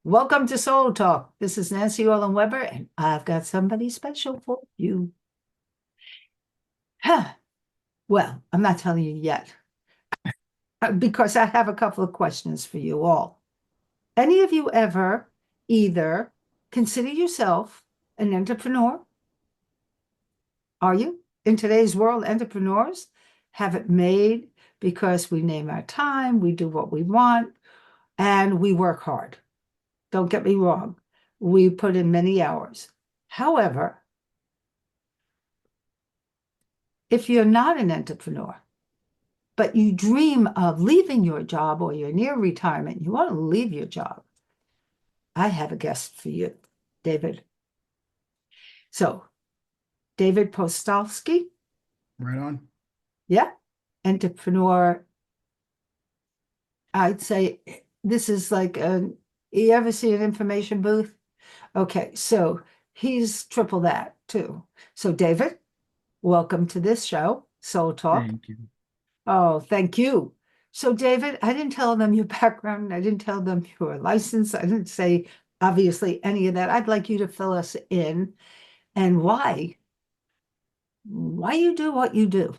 Welcome to Soul Talk. This is Nancy Olin Weber, and I've got somebody special for you. Huh. Well, I'm not telling you yet because I have a couple of questions for you all. Any of you ever either consider yourself an entrepreneur? Are you? In today's world, entrepreneurs have it made because we name our time, we do what we want, and we work hard. Don't get me wrong. We put in many hours. However, if you're not an entrepreneur, but you dream of leaving your job or you're near retirement, you want to leave your job, I have a guest for you, David. So, David Postolski, Right on. yeah, entrepreneur. I'd say this is like you ever see an information booth? Okay, so he's triple that too. So, David, welcome to this show, Soul Talk. Thank you. Oh, thank you. So, David, I didn't tell them your background. I didn't tell them you were licensed. I didn't say, obviously, any of that. I'd like you to fill us in and why you do what you do.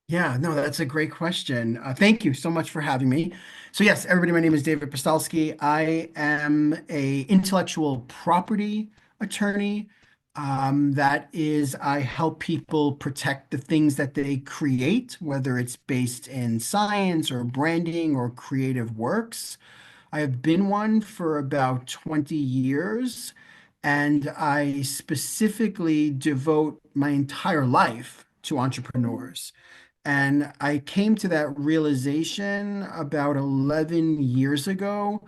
Yeah, no, that's a great question. Thank you so much for having me. So yes, everybody, my name is David Postolski. I am a intellectual property attorney. That is, I help people protect the things that they create, whether it's based in science or branding or creative works. I have been one for about 20 years, and I specifically devote my entire life to entrepreneurs. And I came to that realization about 11 years ago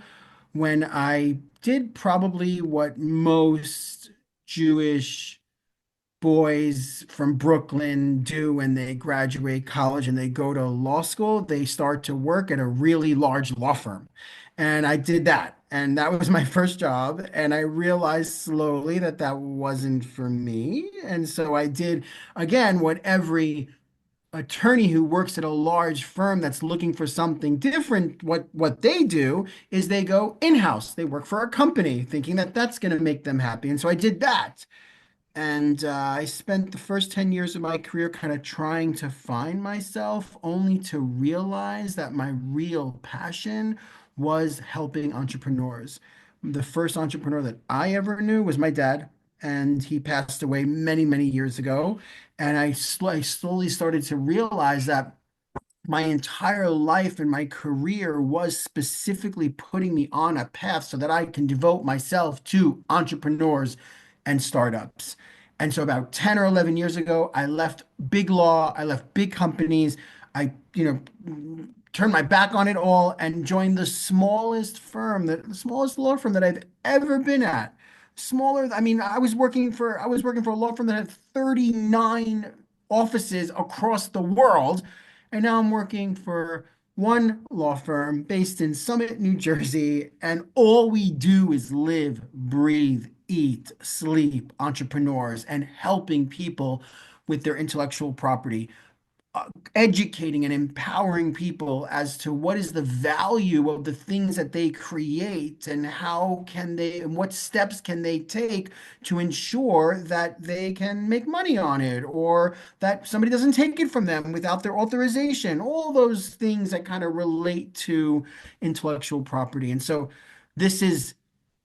when I did probably what most Jewish boys from Brooklyn do when they graduate college and they go to law school. They start to work at a really large law firm. And I did that. And that was my first job. And I realized slowly that that wasn't for me. And so I did, again, what every attorney who works at a large firm that's looking for something different, what they do is they go in-house. They work for a company thinking that that's going to make them happy. And so I did that. And I spent the first 10 years of my career kind of trying to find myself, only to realize that my real passion was helping entrepreneurs. The first entrepreneur that I ever knew was my dad, and he passed away many, many years ago. And I slowly started to realize that my entire life and my career was specifically putting me on a path so that I can devote myself to entrepreneurs and startups. And so about 10 or 11 years ago, I left big law, I left big companies. I, turned my back on it all and joined the smallest firm, the smallest law firm that I've ever been at. Smaller, I mean, I was working for a law firm that had 39 offices across the world, and now I'm working for one law firm based in Summit, New Jersey, and all we do is live, breathe, eat, sleep, entrepreneurs, and helping people with their intellectual property, educating and empowering people as to what is the value of the things that they create and how can they and what steps can they take to ensure that they can make money on it or that somebody doesn't take it from them without their authorization, all those things that kind of relate to intellectual property. And so this is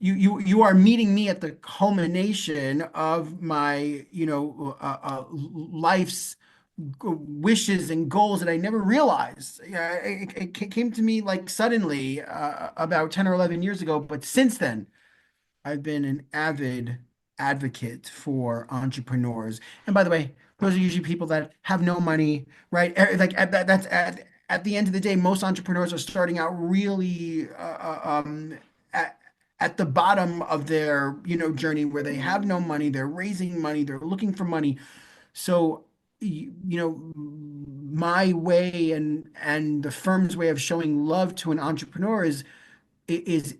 you are meeting me at the culmination of my life's wishes and goals that I never realized. Yeah, it came to me like suddenly about 10 or 11 years ago. But since then, I've been an avid advocate for entrepreneurs. And by the way, those are usually people that have no money, right? Like at the end of the day, most entrepreneurs are starting out really at the bottom of their journey where they have no money, they're raising money, they're looking for money. So, my way and the firm's way of showing love to an entrepreneur is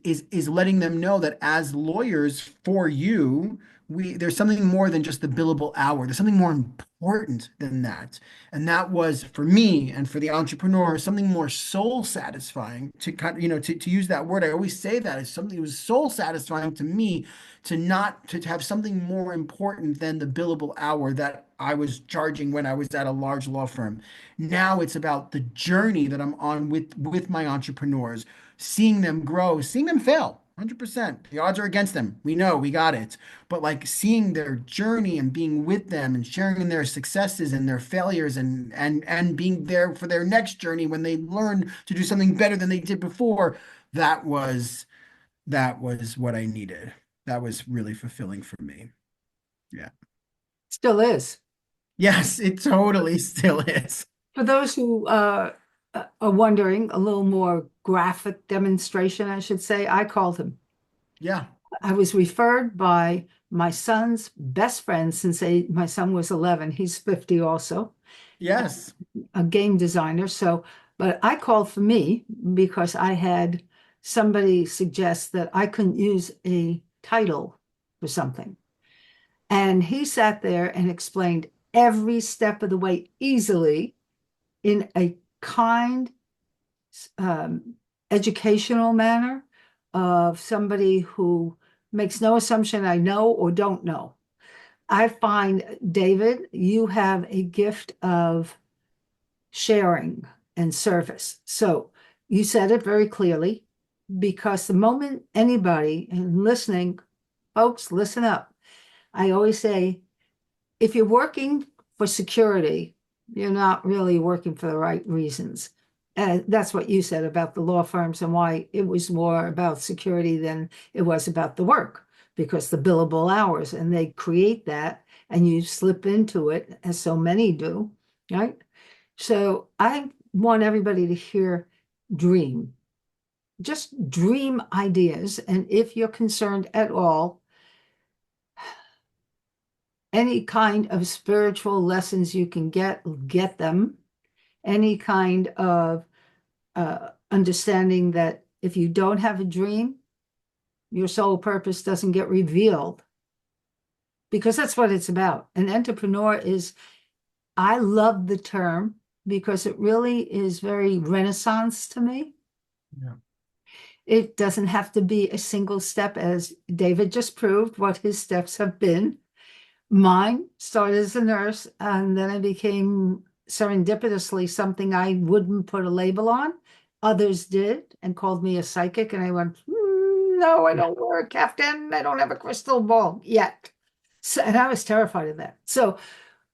letting them know that as lawyers for you, there's something more than just the billable hour. There's something more important than that. And that was for me and for the entrepreneur, something more soul satisfying to kind of, to use that word. I always say that it's something that was soul satisfying to me to not to have something more important than the billable hour that I was charging when I was at a large law firm. Now it's about the journey that I'm on with my entrepreneurs, seeing them grow, seeing them fail. 100%. The odds are against them. We know, we got it. But like seeing their journey and being with them and sharing in their successes and their failures and being there for their next journey when they learn to do something better than they did before, that was that was what I needed. That was really fulfilling for me. Yeah. Still is. Yes, it totally still is. For those who are wondering, a little more graphic demonstration, I should say, I called him. Yeah. I was referred by my son's best friend since my son was 11. He's 50 also, Yes. a game designer. So, but I called for me because I had somebody suggest that I couldn't use a title for something. And he sat there and explained every step of the way easily in a kind, educational manner of somebody who makes no assumption I know or don't know. I find, David, you have a gift of sharing and service. So you said it very clearly because the moment anybody and listening, folks, listen up. I always say, if you're working for security, you're not really working for the right reasons. That's what you said about the law firms and why it was more about security than it was about the work, because the billable hours, and they create that and you slip into it, as so many do, right? So I want everybody to hear dream, just dream ideas. And if you're concerned at all, any kind of spiritual lessons you can get them. Any kind of understanding that if you don't have a dream, your soul purpose doesn't get revealed, because that's what it's about. An entrepreneur is, I love the term because it really is very Renaissance to me. Yeah. It doesn't have to be a single step, as David just proved what his steps have been. Mine started as a nurse, and then I became serendipitously something I wouldn't put a label on. Others did and called me a psychic, and I went, no, I don't work, Captain. I don't have a crystal ball yet. So, and I was terrified of that. So,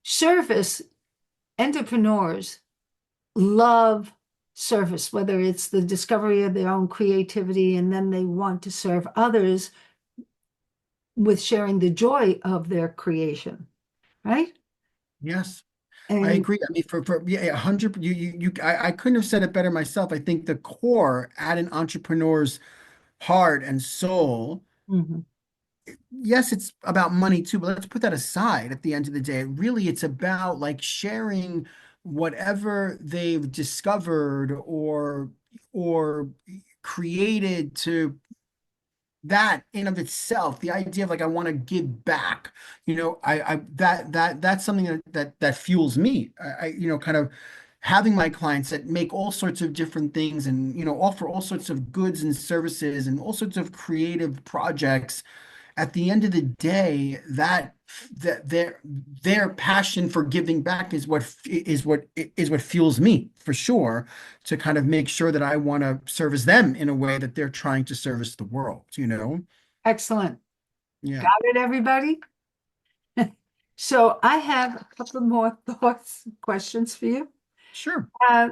service entrepreneurs love service, whether it's the discovery of their own creativity, and then they want to serve others with sharing the joy of their creation, right? Yes. I And agree. I mean, for yeah, 100, I couldn't have said it better myself. I think the core at an entrepreneur's heart and soul, mhm, yes, it's about money too, but let's put that aside at the end of the day. Really, it's about like sharing whatever they've discovered or created to that in of itself, the idea of like I want to give back, I that's something that fuels me. Kind of having my clients that make all sorts of different things and offer all sorts of goods and services and all sorts of creative projects. At the end of the day, that their passion for giving back is what fuels me for sure, to kind of make sure that I want to service them in a way that they're trying to service the world. excellent. Yeah, Got it, everybody? So I have a couple more thoughts, questions for you. sure. Uh,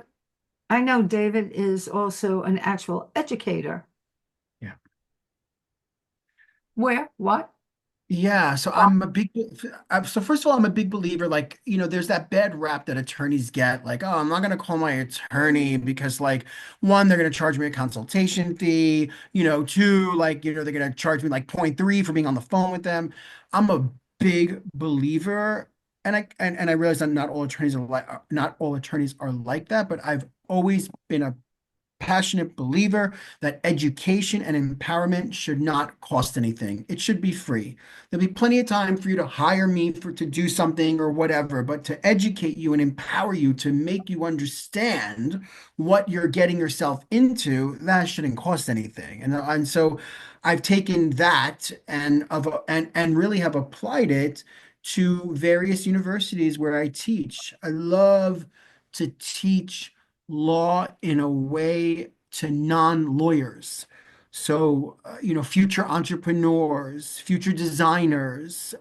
I know David is also an actual educator. Yeah. Where? What? Yeah, so first of all, I'm a big believer, like, there's that bad rap that attorneys get, like, oh, I'm not gonna call my attorney because like one, they're gonna charge me a consultation fee, two, like, they're gonna charge me like point 0.3 for being on the phone with them. I'm a big believer, and I realize that not all attorneys are like that, but I've always been a passionate believer that education and empowerment should not cost anything. It should be free. There'll be plenty of time for you to hire me to do something or whatever, but to educate you and empower you to make you understand what you're getting yourself into, that shouldn't cost anything. And so I've taken that and really have applied it to various universities where I teach. I love to teach law in a way to non-lawyers. So, future entrepreneurs, future designers,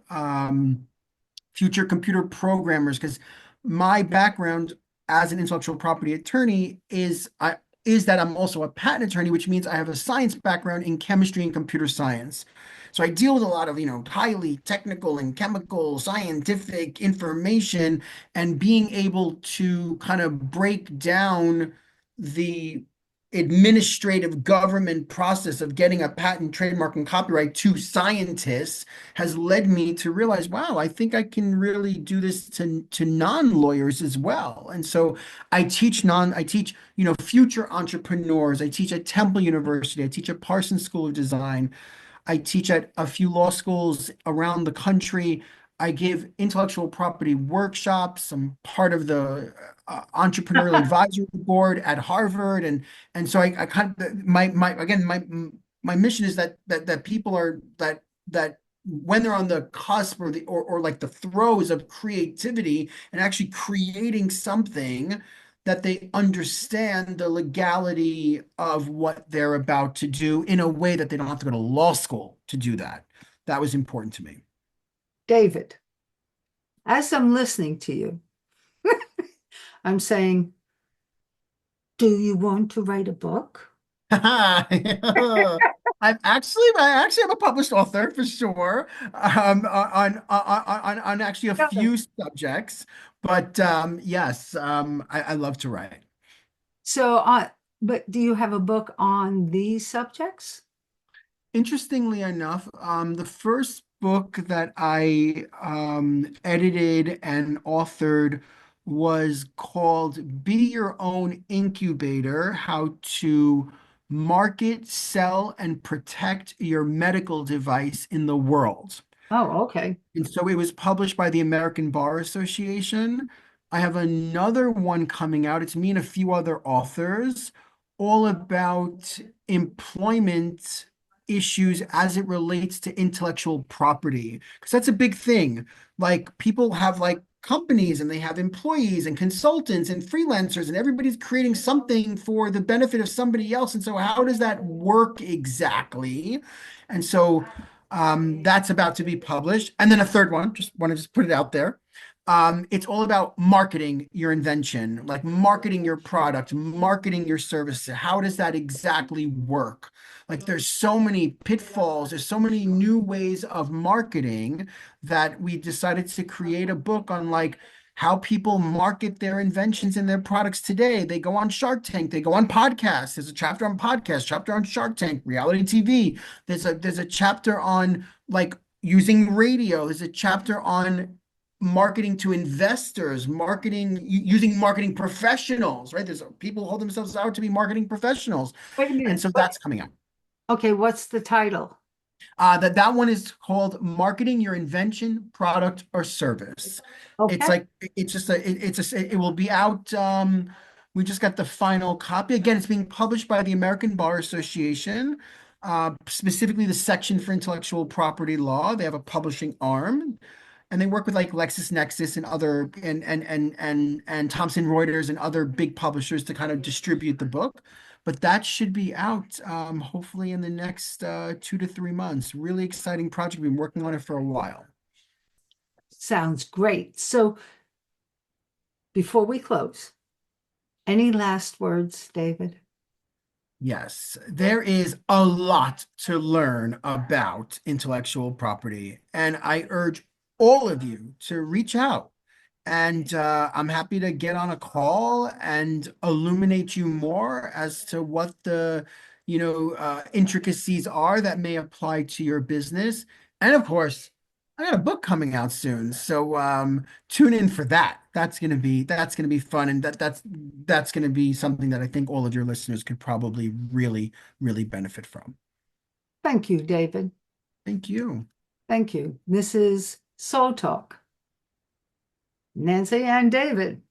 future computer programmers, because my background as an intellectual property attorney is that I'm also a patent attorney, which means I have a science background in chemistry and computer science. So I deal with a lot of, highly technical and chemical scientific information, and being able to kind of break down the administrative government process of getting a patent, trademark, and copyright to scientists has led me to realize, wow, I think I can really do this to non-lawyers as well. And so I teach, future entrepreneurs. I teach at Temple University. I teach at Parsons School of Design. I teach at a few law schools around the country. I give intellectual property workshops. I'm part of the entrepreneurial advisory board at Harvard, and so I kind of my mission is that people are that when they're on the cusp or like the throes of creativity and actually creating something, that they understand the legality of what they're about to do in a way that they don't have to go to law school to do that. That was important to me. David, as I'm listening to you, I'm saying, do you want to write a book? I actually am a published author for sure, on actually a No. few subjects, but yes, I love to write. So, but do you have a book on these subjects? Interestingly enough, the first book that I edited and authored was called Be Your Own Incubator: How to Market, Sell, and Protect Your Medical Device in the World. Oh, okay. And so it was published by the American Bar Association. I have another one coming out. It's me and a few other authors, all about employment issues as it relates to intellectual property. Because that's a big thing. Like, people have like companies and they have employees and consultants and freelancers, and everybody's creating something for the benefit of somebody else. And so how does that work exactly? And so that's about to be published. And then a third one, just want to put it out there. It's all about marketing your invention, like marketing your product, marketing your service. How does that exactly work? Like, there's so many pitfalls, there's so many new ways of marketing, that we decided to create a book on like how people market their inventions and their products today. They go on Shark Tank, they go on podcasts. There's a chapter on podcasts, chapter on Shark Tank, reality TV. There's a chapter on like using radio. There's a chapter on marketing to investors, using marketing professionals, right? There's people who hold themselves out to be marketing professionals. Wait a And minute. so that's coming out. Okay, what's the title? That one is called Marketing Your Invention, Product, or Service. It's Okay. like it's just it will be out. We just got the final copy. Again, it's being published by the American Bar Association, specifically the section for intellectual property law. They have a publishing arm, and they work with like LexisNexis and other and Thomson Reuters and other big publishers to kind of distribute the book. But that should be out, hopefully in the next 2 to 3 months. Really exciting project. We've been working on it for a while. Sounds great. So before we close, any last words, David? Yes, there is a lot to learn about intellectual property, and I urge all of you to reach out. And I'm happy to get on a call and illuminate you more as to what the, intricacies are that may apply to your business. And of course, I got a book coming out soon, so tune in for that. That's gonna be fun, and that's gonna be something that I think all of your listeners could probably really benefit from. Thank you, David. Thank you. Thank you. This is Soul Talk, Nancy and David,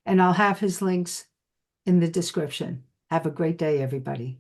and I'll have his links in the description. Have a great day, everybody.